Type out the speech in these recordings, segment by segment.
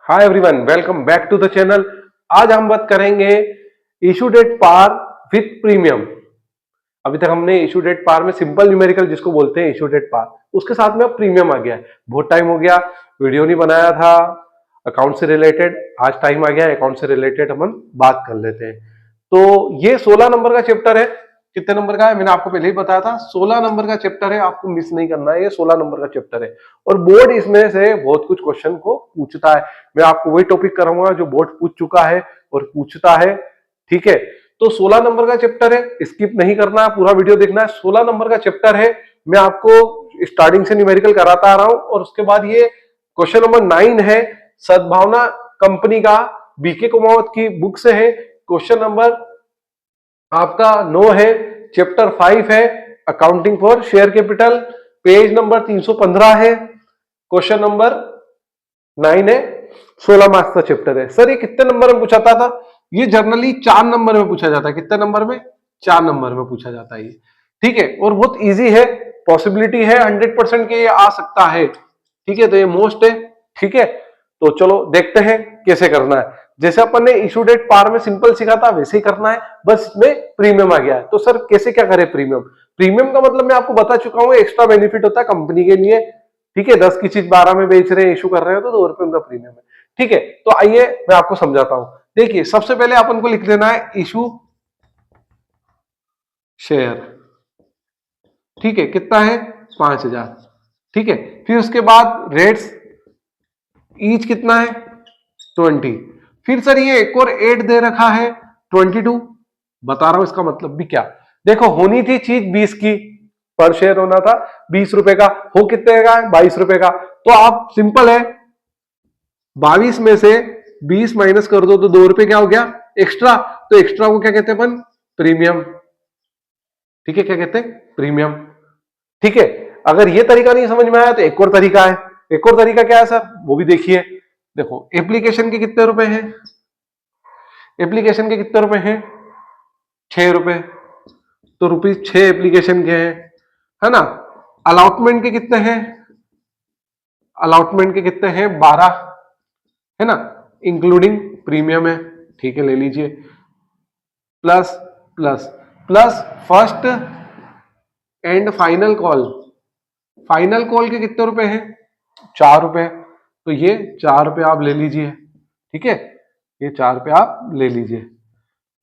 Hi everyone, welcome back to the channel. आज हम बात करेंगे issue debt par with premium. अभी तक हमने इशू डेट पार में सिंपल न्यूमेरिकल जिसको बोलते हैं इशू डेट पार, उसके साथ में अब प्रीमियम आ गया है। बहुत टाइम हो गया वीडियो नहीं बनाया था अकाउंट से रिलेटेड, आज टाइम आ गया अकाउंट से रिलेटेड हम बात कर लेते हैं। तो ये 16 नंबर का चैप्टर है। कितने नंबर का है मैंने आपको पहले ही बताया था, 16 नंबर का चैप्टर है, आपको मिस नहीं करना है। ये 16 नंबर का चैप्टर है और बोर्ड इसमें से बहुत कुछ क्वेश्चन को पूछता है। मैं आपको वही टॉपिक कराऊंगा जो बोर्ड पूछ चुका है और पूछता है। ठीक है, तो 16 नंबर का चैप्टर है, स्किप नहीं करना है, पूरा वीडियो देखना है। 16 नंबर का चैप्टर है, मैं आपको स्टार्टिंग से न्यूमेरिकल कराता आ रहा हूं और उसके बाद ये क्वेश्चन नंबर 9 है, सद्भावना कंपनी का, बीके कुमावत की बुक से है। क्वेश्चन नंबर आपका 9 है, चैप्टर 5 है, accounting for share capital, page number 315 है। क्वेश्चन नंबर 9 है, 16 मार्क्स का चैप्टर है। सर ये कितने नंबर में पूछा था? ये जनरली 4 नंबर में पूछा जाता है। कितने नंबर में? 4 नंबर में पूछा जाता है ये। ठीक है, और बहुत इजी है, पॉसिबिलिटी है 100% के ये आ सकता है। ठीक है, तो ये मोस्ट है। ठीक है, तो चलो देखते हैं कैसे करना है। जैसे अपन ने इशू डेट पार में सिंपल सीखा था वैसे ही करना है, बस इसमें प्रीमियम आ गया है। तो सर कैसे क्या करें प्रीमियम? प्रीमियम का मतलब मैं आपको बता चुका हूं, एक्स्ट्रा बेनिफिट होता है कंपनी के लिए। ठीक है, 10 की चीज 12 में बेच रहे हैं, इशू कर रहे हैं तो ₹2 उनका प्रीमियम है। ठीक है, तो आइए मैं आपको समझाता हूं। देखिए, सबसे पहले अपन को लिख देना है इशू शेयर। ठीक है, कितना है? 5000। ठीक है, फिर उसके बाद रेट्स ईच कितना है? 20। फिर सर ये एक और 8 दे रखा है 22। बता रहा हूं इसका मतलब भी क्या। देखो, होनी थी चीज 20 की, पर शेयर होना था 20 रुपए का, हो कितने का है? 22 रुपए का। तो आप सिंपल है, 22 में से 20 माइनस कर दो तो ₹2 क्या हो गया? एक्स्ट्रा। तो एक्स्ट्रा को क्या कहते हैं अपन? प्रीमियम। ठीक है, क्या कहते हैं? प्रीमियम। ठीक है, अगर ये तरीका नहीं समझ में आया तो एक और तरीका है। एक और तरीका क्या है सर, वो भी देखिए। देखो, एप्लीकेशन के कितने रुपए हैं? एप्लीकेशन के कितने रुपए हैं? ₹6। तो ₹6 एप्लीकेशन के हैं, है ना। अलॉटमेंट के कितने हैं? अलॉटमेंट के कितने हैं? 12, है ना, इंक्लूडिंग प्रीमियम है। ठीक है, ले लीजिए। Plus plus plus first and final call. Final call के कितने रुपए हैं? ₹4। तो ये ₹4 आप ले लीजिए। ठीक है, ये ₹4 आप ले लीजिए।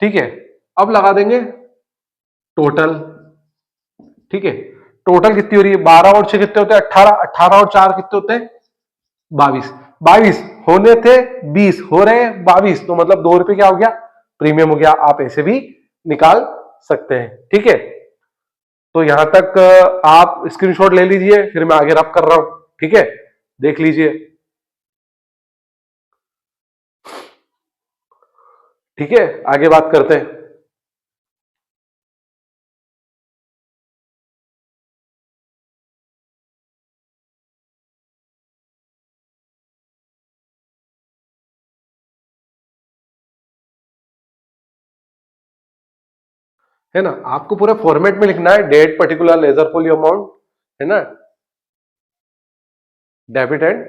ठीक है, अब लगा देंगे टोटल। ठीक है, टोटल कितनी हो रही है? 12 और 6 कितने होते हैं? 18। 18 और 4 कितने होते हैं? 22। 22 होने थे 20, हो रहे हैं 22, तो मतलब ₹2 क्या हो गया? प्रीमियम हो गया। आप ऐसे भी निकाल सकते हैं। ठीक है, तो यहां तक आप स्क्रीनशॉट ले लीजिए, फिर मैं आगे रब कर रहा हूं। ठीक है, देख लीजिए। ठीक है, आगे बात करते हैं। है ना, आपको पूरा फॉर्मेट में लिखना है। Date, particular, ledger folio amount, है ना, डेबिट एंड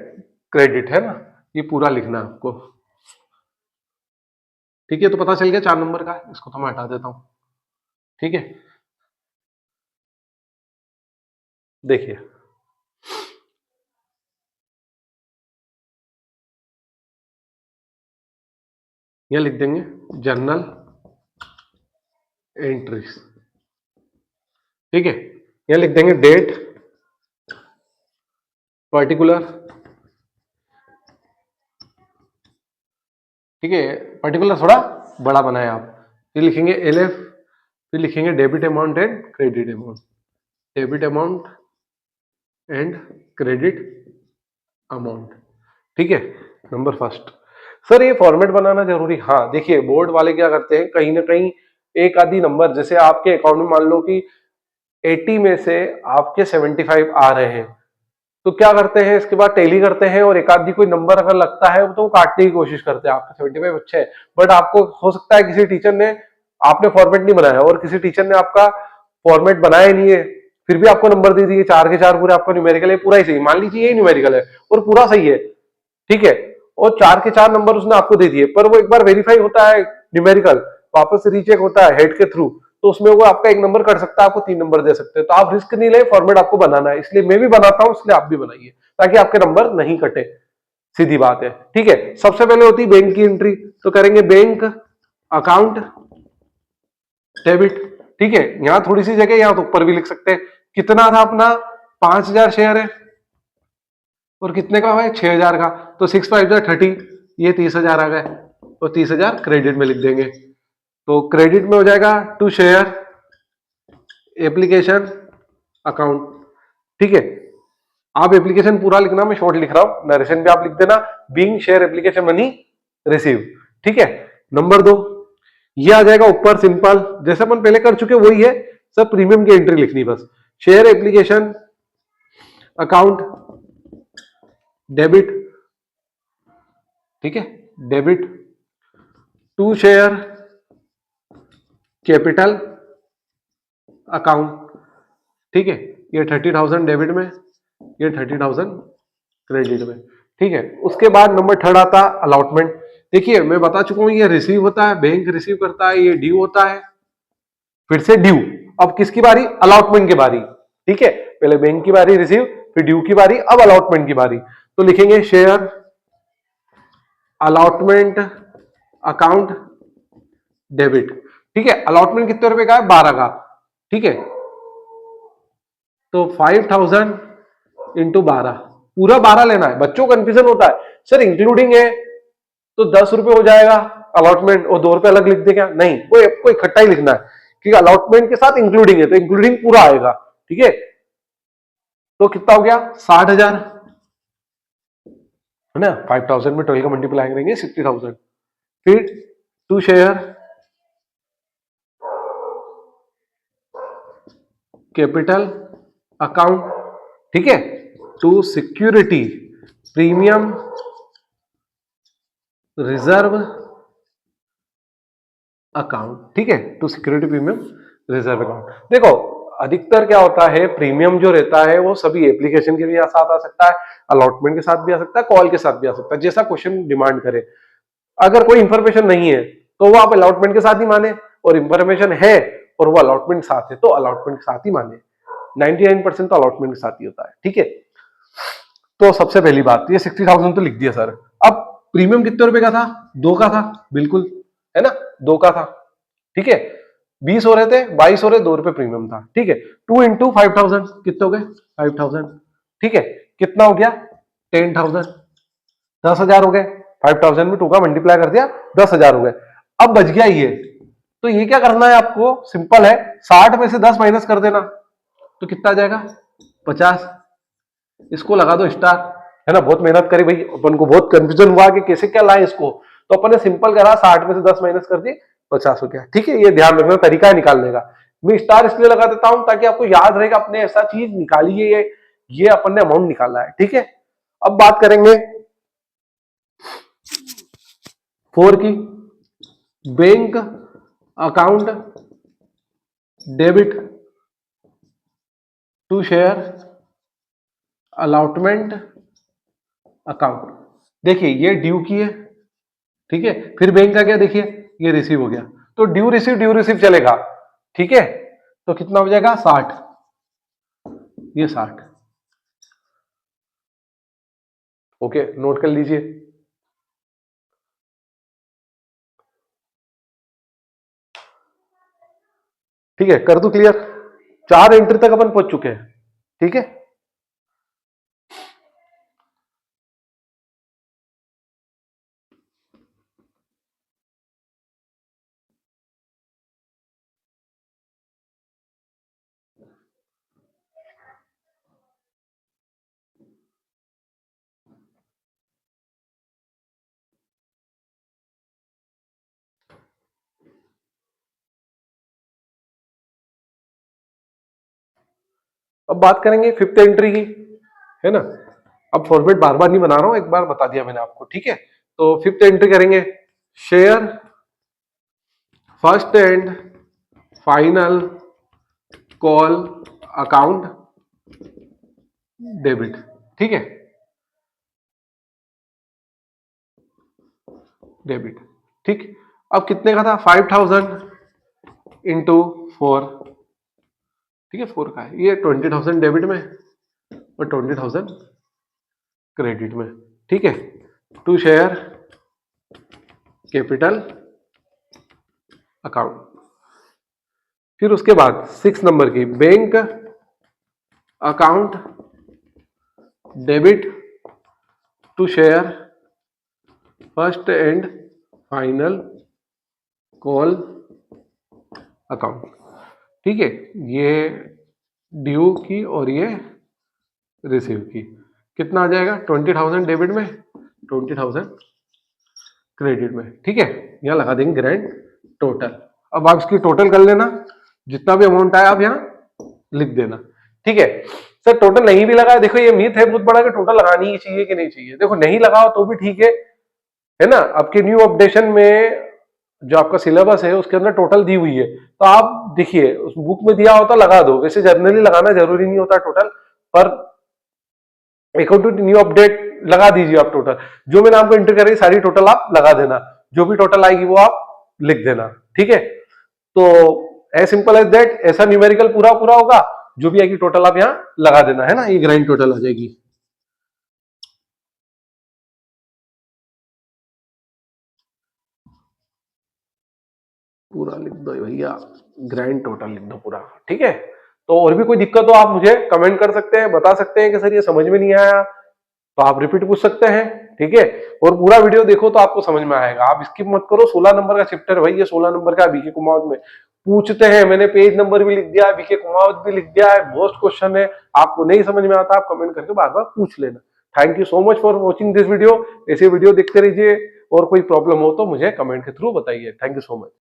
क्रेडिट, है ना, ये पूरा लिखना है आपको। ठीक है, तो पता चल गया 4 नंबर का। इसको तो मैं हटा देता हूं। ठीक है, देखिए, यहां लिख देंगे जर्नल एंट्रीज। ठीक है, यहां लिख देंगे डेट, पर्टिकुलर। ठीक है, पर्टिकुलर थोड़ा बड़ा बनाए आप। फिर लिखेंगे LF, फिर लिखेंगे debit amount and credit amount. Debit amount and credit amount. ठीक है, नंबर फर्स्ट। सर ये फॉर्मेट बनाना जरूरी? हाँ, देखिए, बोर्ड वाले क्या करते हैं, कहीं ना कहीं एक आधी नंबर, जैसे आपके अकाउंट में मान लो कि 80 में से आपके 75 आ रहे हैं, तो क्या करते हैं, इसके बाद टैली करते हैं और एक आधी कोई नंबर अगर लगता है तो वो काटने की कोशिश करते हैं। आपके 75 अच्छे है, बट आपको हो सकता है किसी टीचर ने, आपने फॉर्मेट नहीं बनाया और किसी टीचर ने आपका फॉर्मेट बनाया नहीं है, फिर भी आपको नंबर दे दिए 4 के 4 पूरे। आपका न्यूमेरिकल है पूरा ही सही, मान लीजिए यही न्यूमेरिकल है और पूरा सही है। ठीक है, और 4 के 4 नंबर उसने आपको दे दिए, पर वो एक बार वेरीफाई होता है न्यूमेरिकल, वापस से रीचेक होता है हेड के थ्रू, तो उसमें वो आपका एक नंबर कट सकता है, आपको 3 नंबर दे सकते हैं। तो आप रिस्क नहीं ले, फॉर्मेट आपको बनाना है, इसलिए मैं भी बनाता हूं, इसलिए आप भी बनाइए ताकि आपके नंबर नहीं कटे, सीधी बात है। ठीक है, सबसे पहले होती है बैंक की एंट्री, तो करेंगे बैंक अकाउंट डेबिट। ठीक है, यहां थोड़ी सी जगह, यहां तो ऊपर भी लिख सकते हैं कितना था अपना, 5000 शेयर है और कितने का है 6000 का, तो 6 5 30, ये 30,000 आ गए, और 30,000 क्रेडिट में लिख देंगे। तो क्रेडिट में हो जाएगा टू शेयर एप्लीकेशन अकाउंट। ठीक है, आप एप्लीकेशन पूरा लिखना, मैं शॉर्ट लिख रहा हूं, नरेशन भी आप लिख देना, being share application money receive. ठीक है, नंबर 2 ये आ जाएगा ऊपर, सिंपल जैसे अपन पहले कर चुके वही है, सब प्रीमियम की एंट्री लिखनी बस, शेयर एप्लीकेशन अकाउंट डेबिट। ठीक है, debit to share capital account. ठीक है, ये 30,000 डेबिट में, ये 30,000 क्रेडिट में। ठीक है, उसके बाद नंबर 3 आता है अलॉटमेंट। देखिए मैं बता चुका हूं, ये रिसीव होता है, बैंक रिसीव करता है, ये ड्यू होता है, फिर से ड्यू। अब किसकी बारी, अलॉटमेंट की बारी। ठीक है, पहले बैंक की बारी रिसीव, फिर ड्यू की बारी, अब अलॉटमेंट की बारी। तो लिखेंगे शेयर अलॉटमेंट अकाउंट डेबिट। ठीक है, अलॉटमेंट कितने रुपए का है, 12 का। ठीक है, तो 5,000 इंटू 12, पूरा 12 लेना है। बच्चों को कंफ्यूजन होता है, सर इंक्लूडिंग है तो 10 रुपए हो जाएगा अलॉटमेंट, और 2 रुपए अलग लिख दे क्या, नहीं, कोई आपको इकट्ठा ही लिखना है, क्योंकि अलॉटमेंट के साथ इंक्लूडिंग है, तो इंक्लूडिंग पूरा आएगा। ठीक है, तो कितना हो गया 60,000, है ना, 5,000 में 12 का मल्टीप्लाई करेंगे 60,000। फिर टू शेयर कैपिटल अकाउंट। ठीक है, to security premium reserve account. ठीक है, to security premium reserve account. देखो अधिकतर क्या होता है, प्रीमियम जो रहता है वो सभी एप्लीकेशन के भी साथ आ सकता है, अलॉटमेंट के साथ भी आ सकता है, कॉल के साथ भी आ सकता है, जैसा क्वेश्चन डिमांड करे। अगर कोई इंफॉर्मेशन नहीं है तो वो आप अलॉटमेंट के साथ ही माने, और इंफॉर्मेशन है और वो अलॉटमेंट के साथ है तो अलॉटमेंट के साथ ही माने। 99% तो अलॉटमेंट के साथ ही होता है। ठीक है, तो सबसे पहली बात ये 60,000 तो लिख दिया सर। अब प्रीमियम कितने रुपए का था, 2 का था, बिल्कुल, है ना, 2 का था। ठीक है, 20 हो रहे थे, 22 हो रहे, 2 रुपए प्रीमियम था। ठीक है, 2 इंटू 5,000 कितने हो गए, 5,000। ठीक है, कितना हो गया 10,000, 10,000 हो गए, 5,000 में 2 का मल्टीप्लाई कर दिया, 10,000 हो गए। अब बच गया ये, तो ये क्या करना है आपको, सिंपल है, 60 में से 10 माइनस कर देना, तो कितना आ जाएगा 50। इसको लगा दो स्टार, है ना, बहुत मेहनत करी भाई, अपन को बहुत कंफ्यूजन हुआ कि कैसे क्या लाए इसको, तो अपन ने सिंपल करा, 60 में से 10 माइनस कर दिए, 50 हो गया। ठीक है, ये ध्यान रखना तरीका है निकालने का। मैं स्टार इसलिए लगा देता हूं ताकि आपको याद रहेगा, अपने ऐसा चीज निकाली है, ये अपन ने अमाउंट निकाला है। ठीक है, अब बात करेंगे 4 की, bank account debit to share allotment account. देखिए ये ड्यू की है, ठीक है, फिर बैंक का क्या, देखिए ये रिसीव हो गया, तो ड्यू रिसीव चलेगा। ठीक है, तो कितना हो जाएगा 60, ये 60। ओके, नोट कर लीजिए। ठीक है, कर दू क्लियर, 4 एंट्री तक अपन पहुंच चुके हैं। ठीक है, अब बात करेंगे 5th एंट्री की, है ना। अब फॉर्मेट बार बार नहीं बना रहा हूं, एक बार बता दिया मैंने आपको। ठीक है, तो 5th एंट्री करेंगे, share first and final call account debit. ठीक है, डेबिट। ठीक, अब कितने का था? 5000 इंटू 4, ठीक है 4 का है, ये 20,000 डेबिट में और 20,000 क्रेडिट में। ठीक है, टू शेयर कैपिटल अकाउंट। फिर उसके बाद 6 नंबर की bank account debit to share first and final call account. ठीक है, ये ड्यू की और ये रिसीव की। कितना आ जाएगा? 20,000 डेबिट में, 20,000 क्रेडिट में। ठीक है, यहां लगा देंगे ग्रैंड टोटल। अब आप इसकी टोटल कर लेना, जितना भी अमाउंट आया आप यहां लिख देना। ठीक है सर, टोटल नहीं भी लगा, देखो ये मीथ है बहुत बड़ा कि टोटल लगानी ही चाहिए कि नहीं चाहिए। देखो नहीं लगाओ तो भी ठीक है ना। आपके न्यू अपडेशन में जो आपका सिलेबस है उसके अंदर टोटल दी हुई है, तो आप देखिए उस बुक में दिया होता लगा दो। वैसे जनरली लगाना जरूरी नहीं होता टोटल, पर अकॉर्डिंग टू न्यू अपडेट लगा दीजिए आप टोटल। जो मैंने आपको एंटर करी सारी टोटल आप लगा देना, जो भी टोटल आएगी वो आप लिख देना। ठीक है, तो एज सिंपल एज दैट, ऐसा न्यूमेरिकल पूरा पूरा होगा, जो भी आएगी टोटल आप यहां लगा देना, है ना। ये ग्राइंड टोटल आ जाएगी। पूरा लिख दो भैया, ग्राइंड टोटल लिख दो पूरा। ठीक है, तो और भी कोई दिक्कत हो आप मुझे कमेंट कर सकते हैं, बता सकते हैं कि सर ये समझ में नहीं आया, तो आप रिपीट पूछ सकते हैं। ठीक है, और पूरा वीडियो देखो तो आपको समझ में आएगा, आप स्किप मत करो। 16 नंबर का चैप्टर भाई, ये 16 नंबर का बीके कुमावत में पूछते हैं। मैंने पेज नंबर भी लिख दिया है, बीके कुमावत भी लिख दिया है, मोस्ट क्वेश्चन है। आपको नहीं समझ में आता आप कमेंट करके बार बार पूछ लेना। Thank you so much for watching this video. ऐसे वीडियो देखते रहिए, और कोई प्रॉब्लम हो तो मुझे कमेंट के थ्रू बताइए। Thank you so much.